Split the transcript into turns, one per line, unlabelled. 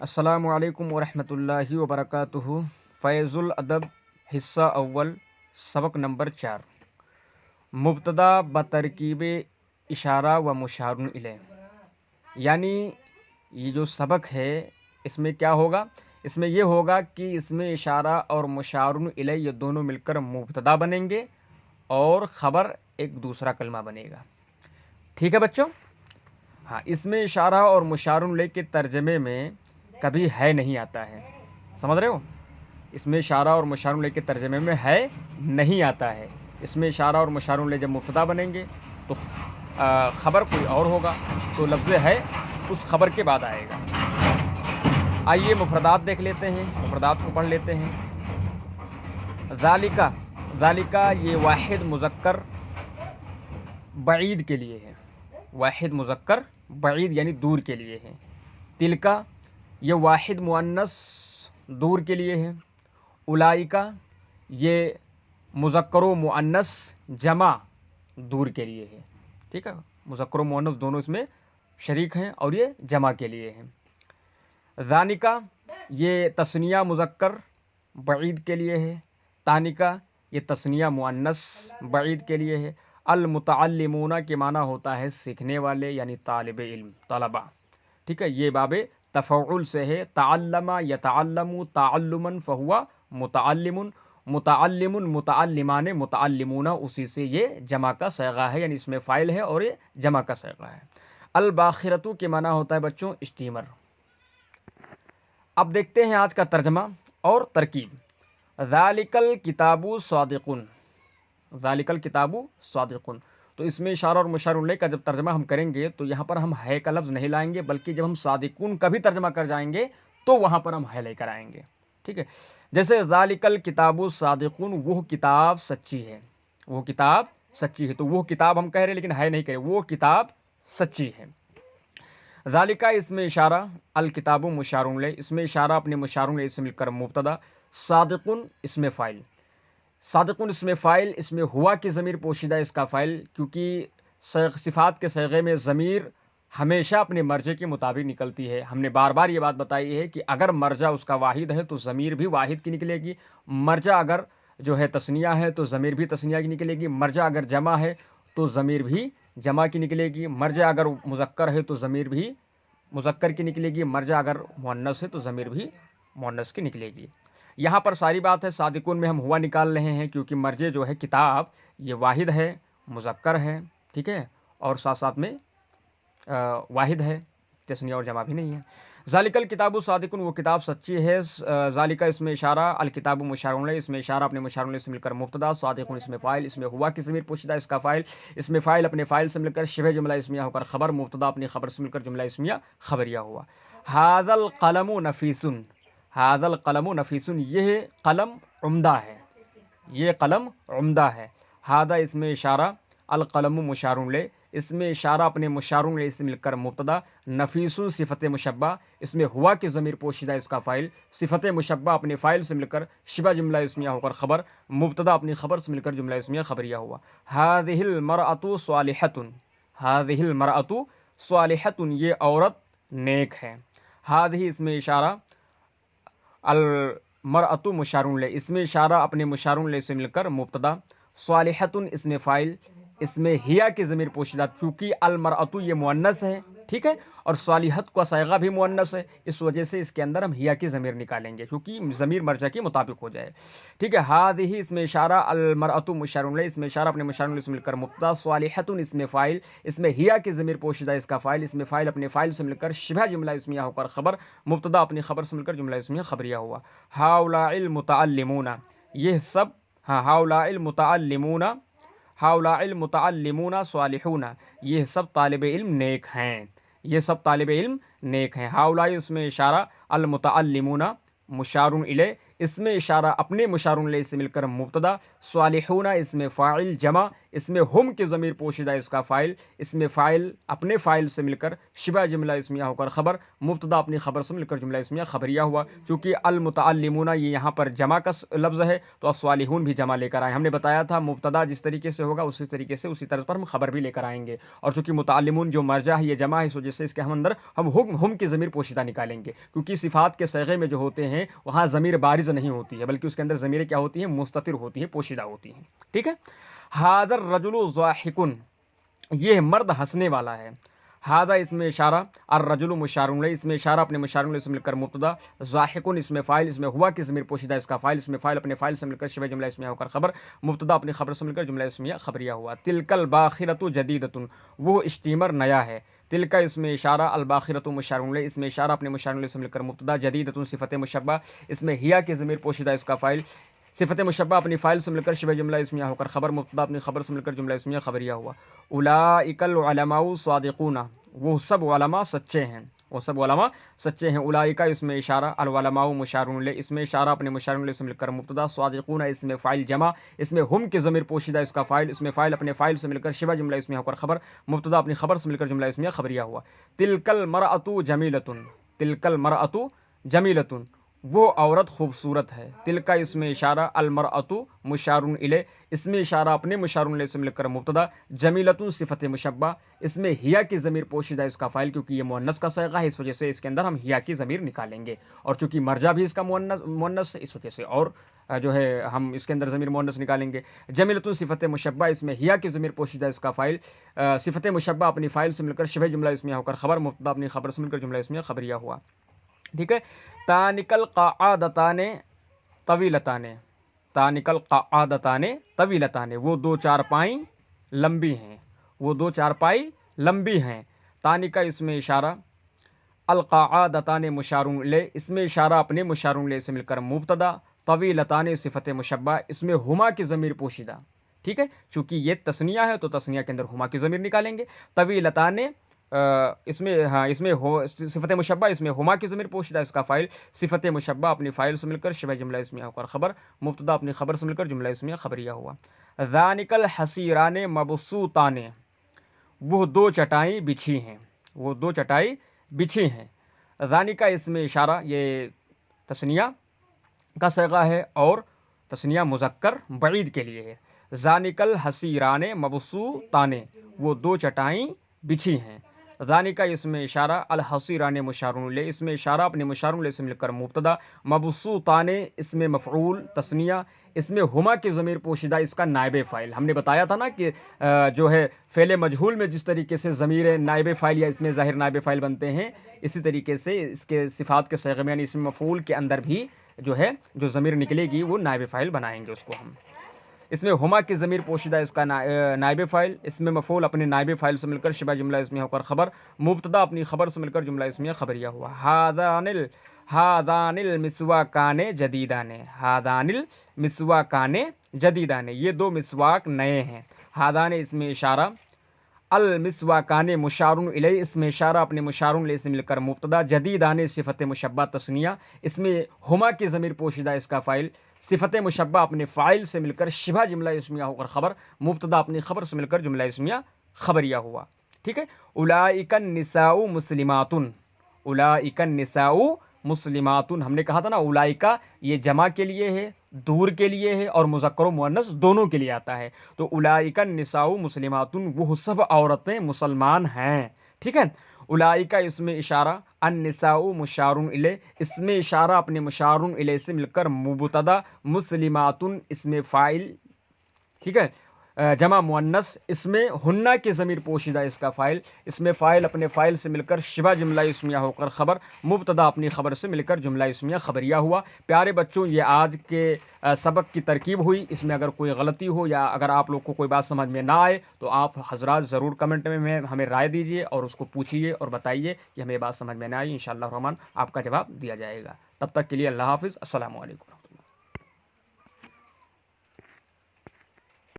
السلام علیکم ورحمۃ اللہ وبرکاتہ۔ فیض الادب حصہ اول سبق نمبر 4 مبتدا بترکیب اشارہ و مشار الیہ، یعنی یہ جو سبق ہے اس میں کیا ہوگا؟ اس میں یہ ہوگا کہ اس میں اشارہ اور مشار الیہ یہ دونوں مل کر مبتدا بنیں گے اور خبر ایک دوسرا کلمہ بنے گا۔ ٹھیک ہے بچوں؟ ہاں، اس میں اشارہ اور مشار الیہ کے ترجمے میں کبھی ہے نہیں آتا ہے، سمجھ رہے ہو؟ اس میں اشارہ اور مشار الیہ کے ترجمے میں ہے نہیں آتا ہے۔ اس میں اشارہ اور مشار الیہ جب مبتدا بنیں گے تو خبر کوئی اور ہوگا، تو لفظ ہے اس خبر کے بعد آئے گا۔ آئیے مفردات دیکھ لیتے ہیں، مفردات کو پڑھ لیتے ہیں۔ ذالکہ یہ واحد مذکر بعید کے لیے ہے، واحد مذکر بعید یعنی دور کے لیے ہے۔ تلکا یہ واحد مؤنث دور کے لیے ہے۔ اولئکا یہ مذکر و مؤنث جمع دور کے لیے ہے۔ ٹھیک ہے، مذکر و مؤنث دونوں اس میں شریک ہیں اور یہ جمع کے لیے ہیں۔ ذانکا یہ تثنیہ مذکر بعید کے لیے ہے۔ تانکا یہ تثنیہ مؤنث بعید کے لیے ہے۔ المتعلمون کے معنی ہوتا ہے سیکھنے والے، یعنی طالب علم، طلبہ۔ ٹھیک ہے، یہ باب تفعل سے ہے۔ تعلم یتعلم تعلما فہو متعلم، متعلم متعلمان متعلمون، اسی سے یہ جمع کا صیغہ ہے، یعنی اس میں فاعل ہے اور یہ جمع کا صیغہ ہے۔ الباخرۃ کے معنی ہوتا ہے بچوں اسٹیمر۔ اب دیکھتے ہیں آج کا ترجمہ اور ترکیب۔ ذالک الکتاب صادق، ذالک الکتاب صادق، تو اس میں اشارہ اور مشار الیہ کا جب ترجمہ ہم کریں گے تو یہاں پر ہم ہے کا لفظ نہیں لائیں گے، بلکہ جب ہم صادقون کا بھی ترجمہ کر جائیں گے تو وہاں پر ہم ہے لے کر آئیں گے۔ ٹھیک ہے، جیسے ذالک الکتاب صادقون، وہ کتاب سچی ہے، وہ کتاب سچی ہے، تو وہ کتاب ہم کہہ رہے ہیں لیکن ہے نہیں کہہ رہے، وہ کتاب سچی ہے۔ ذالکہ اس میں اشارہ، الکتاب مشار الیہ، اس میں اشارہ اپنے مشار الیہ سے مل کر مبتدا، صادقون اس میں فاعل، صادقون اس میں فاعل، اس میں ہوا کی ضمیر پوشیدہ اس کا فاعل، کیونکہ صفات کے صیغے میں ضمیر ہمیشہ اپنے مرجع کے مطابق نکلتی ہے۔ ہم نے بار بار یہ بات بتائی ہے کہ اگر مرجع اس کا واحد ہے تو ضمیر بھی واحد کی نکلے گی، مرجع اگر جو ہے تثنیہ ہے تو ضمیر بھی تثنیہ کی نکلے گی، مرجع اگر جمع ہے تو ضمیر بھی جمع کی نکلے گی، مرجع اگر مذکر ہے تو ضمیر بھی مذکر کی نکلے گی، مرجع اگر مؤنث ہے تو ضمیر بھی مؤنث کی نکلے گی۔ یہاں پر ساری بات ہے صادقون میں ہم ہوا نکال رہے ہیں کیونکہ مرجع جو ہے کتاب یہ واحد ہے، مذکر ہے، ٹھیک ہے، اور ساتھ ساتھ میں واحد ہے، تثنیہ اور جمع بھی نہیں ہے۔ ذالک الکتاب صادقون، وہ کتاب سچی ہے۔ ذالک اس میں اشارہ، الکتاب مشار الیہ اس میں اشارہ اپنے مشار الیہ سے مل کر مبتدا، صادقون اس میں فاعل، اس میں ہوا کی ضمیر پوشیدہ اس کا فاعل، اس میں فاعل اپنے فاعل سے مل کر شبہ جملہ اسمیہ ہو کر خبر، مبتدا اپنی خبر سے مل کر جملہ اسمیہ خبریہ ہوا۔ ھذا القلم نفیس، ھذا القلم نفیس، یہ قلم عمدہ ہے، یہ قلم عمدہ ہے۔ ھذا اس میں اشارہ، القلم مشار الیہ اس میں اشارہ اپنے مشار الیہ سے مل کر مبتدا، نفیس صفت مشبہ اس میں ہوا کی ضمیر پوشیدہ اس کا فاعل، صفت مشبہ اپنے فاعل سے مل کر شبہ جملہ اسمیہ ہو کر خبر، مبتدا اپنی خبر سے مل کر جملہ اسمیہ خبریہ ہوا۔ ھذہ المرأۃ صالحۃ، ھذہ المرأۃ صالحۃ، یہ عورت نیک ہے۔ ھذہ اس میں اشارہ، المرأۃ مشار الیہ اس میں اشارہ اپنے مشار الیہ سے مل کر مبتدا، صالحۃ اس میں فاعل، اس میں ہیا کی ضمیر پوشیدہ، کیونکہ المرأۃ یہ مؤنث ہے، ٹھیک ہے، اور صالحۃ کا صیغہ بھی مؤنث ہے، اس وجہ سے اس کے اندر ہم ہیا کی ضمیر نکالیں گے کیونکہ ضمیر مرجع کے مطابق ہو جائے۔ ٹھیک ہے، ھذہ اس میں اشارہ، المرأۃ مشار الیہ اس میں اشارہ اپنے مشار الیہ سے مل کر مبتدا، صالحۃ اس میں فاعل، اس میں ہیا کی ضمیر پوشیدہ اس کا فاعل، اس میں فاعل اپنے فاعل سے مل کر شبہ جملہ اسمیہ ہو کر خبر، مبتدا اپنی خبر سے مل کر جملہ اسمیہ خبریہ ہوا۔ ھؤلاء المتعلمون، یہ سب، ھؤلاء المتعلمون، ھؤلاء المتعلمون صالحون، یہ سب طالب علم نیک ہیں، یہ سب طالب علم نیک ہیں۔ ھؤلاء اس میں اشارہ، المتعلمون مشار الیہ اسم اشارہ اپنے مشار الیہ سے مل کر مبتدا، صالحون اس میں فاعل جمع، اس میں ہم کی ضمیر پوشیدہ اس کا فاعل، اس میں فاعل اپنے فاعل سے مل کر شبہ جملہ اسمیہ ہو کر خبر، مبتدا اپنی خبر سے مل کر جملہ اسمیہ خبریہ ہوا۔ چونکہ المتعلمون یہ یہاں پر جمع کا لفظ ہے تو الصالحون بھی جمع لے کر آئے۔ ہم نے بتایا تھا مبتدا جس طریقے سے ہوگا اسی طریقے سے اسی طرز پر ہم خبر بھی لے کر آئیں گے، اور چونکہ متعلمون جو مرجع ہے یہ جمع ہے، اس وجہ سے اس کے اندر ہم ہم کی ضمیر پوشیدہ نکالیں گے، کیونکہ صفات کے صیغے میں جو ہوتے ہیں وہاں ضمیر بارز نہیں ہوتی ہے، بلکہ اس کے اندر ضمیریں کیا ہوتی ہیں؟ مستتر ہوتی ہیں، پوشیدہ ہوتی ہیں۔ ٹھیک ہے، ھذا الرجل ضاحک، یہ مرد ہنسنے والا ہے۔ ھذا اس میں اشارہ، الرجل مشار الیہ اس میں اشارہ اپنے مشار الیہ سے مل کر مبتدا، ضاحک اس میں فاعل، اس میں ہوا کی ضمیر پوشیدہ اس کا فاعل، اس میں فاعل اپنے فاعل سے مل کر شبہ جملہ اسمیہ ہو کر خبر، مبتدا اپنی خبر سے مل کر جملہ اسمیہ خبریہ ہوا۔ تلک الباخرۃ جدیدۃ، وہ اسٹیمر نیا ہے۔ تلک اس میں اشارہ، الباخرۃ مشار الیہ اس میں اشارہ اپنے مشار الیہ سے مل کر مبتدا، جدیدۃ صفت مشبہ اس میں ہیا کی ضمیر پوشیدہ اس کا فاعل، صفت مشبہ اپنی فاعل سے مل کر شبہ جملہ اسمیہ ہو کر خبر، مبتدا اپنی خبر سے مل کر جملہ اسمیہ خبریہ ہوا۔ اولئک العلماء صادقون، وہ سب علماء سچے ہیں، وہ سب علماء سچے ہیں۔ اولئک اس میں اشارہ، العلماء مشار الیہ اس میں اشارہ اپنے مشار الیہ سے مل کر مبتدا، صادقون اس میں فاعل جمع، اس میں ہم کی ضمیر پوشیدہ اس کا فاعل، اس میں فاعل اپنے فاعل سے مل کر شبہ جملہ اسمیہ ہو کر خبر، مبتدا اپنی خبر سے مل کر جملہ اسمیہ خبریہ ہوا۔ تلک المرأۃ جمیلۃ، تلک المرأۃ جمیلۃ، وہ عورت خوبصورت ہے۔ تلک اس میں اشارہ، المرأۃ مشار الیہ اس میں اشارہ اپنے مشار الیہ سے مل کر مبتدا، جمیلۃ صفت مشبہ اس میں ہیا کی ضمیر پوشیدہ اس کا فاعل، کیونکہ یہ مؤنث کا صیغہ ہے اس وجہ سے اس کے اندر ہم ہیا کی ضمیر نکالیں گے، اور چونکہ مرجع بھی اس کا مؤنث ہے اس وجہ سے اور جو ہے ہم اس کے اندر ضمیر مؤنث نکالیں گے۔ جمیلۃ صفت مشبہ اس میں ہیا کی ضمیر پوشیدہ اس کا فاعل، صفت مشبہ اپنی فاعل سے مل کر شبہ جملہ اسمیہ ہو کر خبر، مبتدا اپنی خبر سے مل کر جملہ اسمیہ خبریہ ہوا۔ ٹھیک ہے، تانک القعادتان طویلتان، تانک القعادتان طویلتان، وہ دو چارپائیں لمبی ہیں، وہ دو چارپائی لمبی ہیں۔ تانک اس میں اشارہ، القعادتان مشار الیہ اس میں اشارہ اپنے مشار الیہ سے مل کر مبتدا، طویلتان صفت مشبہ اس میں ہما کی ضمیر پوشیدہ۔ ٹھیک ہے، چونکہ یہ تثنیہ ہے تو تثنیہ کے اندر ہما کی ضمیر نکالیں گے۔ طویلتان اس میں اس میں صفت مشبہ اس میں ہما کی ضمیر پوشیدہ اس کا فاعل، صفت مشبہ اپنی فاعل سے مل کر شبہ جملہ اسمیہ ہو کر خبر، مبتدا اپنی خبر سے مل کر جملہ اسمیہ خبریہ ہوا۔ ذانک الحصیران مبسوطان، وہ دو چٹائیں بچھی ہیں، وہ دو چٹائی بچھی ہیں۔ ذانک اس میں اشارہ، یہ تثنیہ کا صیغہ ہے اور تثنیہ مذکر بعید کے لیے ہے۔ ذانک الحصیران مبسوطان، وہ دو چٹائیں بچھی ہیں۔ ذانک اس میں اشارہ، الحصیران مشار الیہ اس میں اشارہ اپنے مشار الیہ سے مل کر مبتدا، مبسوطان اس میں مفعول تثنیہ اس میں ہما کی ضمیر پوشیدہ اس کا نائب فاعل۔ ہم نے بتایا تھا نا کہ جو ہے فعل مجہول میں جس طریقے سے ضمیر نائب فاعل یا اس میں ظاہر نائب فاعل بنتے ہیں، اسی طریقے سے اس کے صفات کے صیغے میں یعنی اس میں مفعول کے اندر بھی جو ہے جو ضمیر نکلے گی وہ نائب فاعل بنائیں گے اس کو ہم۔ اس میں ہما کی ضمیر پوشیدہ اس کا نائب فاعل، اس میں مفعول اپنے نائب فاعل سے مل کر شبہ جملہ اسمیہ ہو کر خبر، مبتدا اپنی خبر سے مل کر جملہ اسمیہ خبریہ ہوا۔ ھذان المسواکان جدیدان، ھذان المسواکان جدیدان، یہ دو مسواک نئے ہیں۔ ھذان اس میں اشارہ، المسواکان مشار الیہ اس میں اشارہ اپنے مشار الیہ سے مل کر مبتدا، جدیدان صفت مشبہ تثنیہ اس میں ہما کی ضمیر پوشیدہ اس کا فاعل، صفت مشبہ اپنے فاعل سے مل کر شبہ جملہ اسمیہ ہو کر خبر، مبتدا اپنی خبر سے مل کر جملہ اسمیہ خبریہ ہوا۔ ٹھیک ہے، اولئک النساء مسلمات، اولئک النساء مسلمات، ہم نے کہا تھا نا اولئک یہ جمع کے لیے ہے، دور کے لیے ہے اور مذکر و مؤنث دونوں کے لیے آتا ہے، تو اولئک النساء مسلمات، وہ سب عورتیں مسلمان ہیں۔ ٹھیک ہے، اولئک اس میں اشارہ، النساء مشار الیہ اس میں اشارہ اپنے مشار الیہ سے مل کر مبتدا، مسلمات اس میں فاعل، ٹھیک ہے، جمع مؤنث اس میں ہنہ کی ضمیر پوشیدہ اس کا فاعل، اس میں فاعل اپنے فاعل سے مل کر شبہ جملہ اسمیہ ہو کر خبر، مبتدا اپنی خبر سے مل کر جملہ اسمیہ خبریہ ہوا۔ پیارے بچوں، یہ آج کے سبق کی ترکیب ہوئی، اس میں اگر کوئی غلطی ہو یا اگر آپ لوگ کو کوئی بات سمجھ میں نہ آئے تو آپ حضرات ضرور کمنٹ میں ہمیں رائے دیجیے اور اس کو پوچھیے اور بتائیے کہ ہمیں یہ بات سمجھ میں نہ آئی، انشاءاللہ الرحمن آپ کا جواب دیا جائے گا۔ تب تک کے لیے اللہ حافظ، السلام علیکم۔